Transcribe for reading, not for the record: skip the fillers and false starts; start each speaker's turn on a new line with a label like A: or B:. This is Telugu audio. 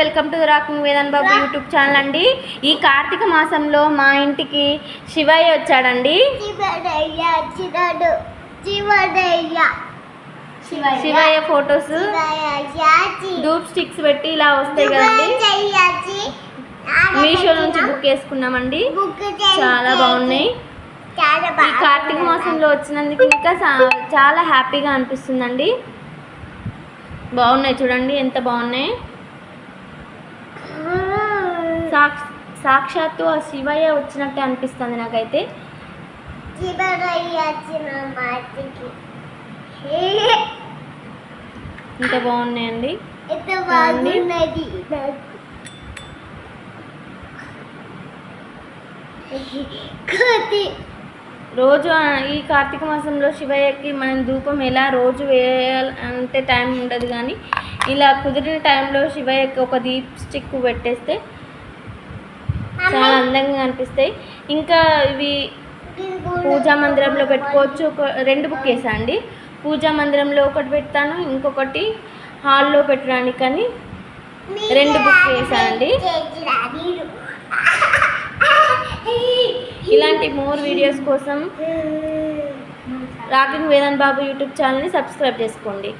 A: Welcome to rocking Vedam Babu YouTube channel అండి. ఈ కార్తీక మాసంలో మా ఇంటికి శివయ్య వచ్చాడండి. శివయ్య ఫొటోస్ ధూప్ స్టిక్స్ పెట్టి ఇలా వస్తాయి కదండి. మీషో నుంచి బుక్ చేసుకున్నామండి. చాలా బాగున్నాయి. ఈ కార్తీక మాసంలో వచ్చినందుకు ఇంకా చాలా హ్యాపీగా అనిపిస్తుందండి. బాగున్నాయి చూడండి, ఎంత బాగున్నాయి. సాక్షాత్తు ఆ శివయ్య వచ్చినట్టే అనిపిస్తుంది నాకైతే. ఇంత బాగున్నాయండి. రోజు ఈ కార్తీక మాసంలో శివయ్యకి మనం ధూపం ఎలా రోజు వేయాలంటే టైం ఉండదు, కానీ ఇలా కుదిరిన టైంలో శివయ్యకి ఒక దీప్ స్టిక్ పెట్టేస్తే చాలా అందంగా అనిపిస్తాయి. ఇంకా ఇవి పూజా మందిరంలో పెట్టుకోవచ్చు. రెండు బుక్ చేసా అండి. పూజా మందిరంలో ఒకటి పెడతాను, ఇంకొకటి హాల్లో పెట్టడానికి కానీ రెండు బుక్ చేశానండి. ఇలాంటి మోర్ వీడియోస్ కోసం రాకింగ్ వేదన్ బాబు యూట్యూబ్ ఛానల్ని సబ్స్క్రైబ్ చేసుకోండి.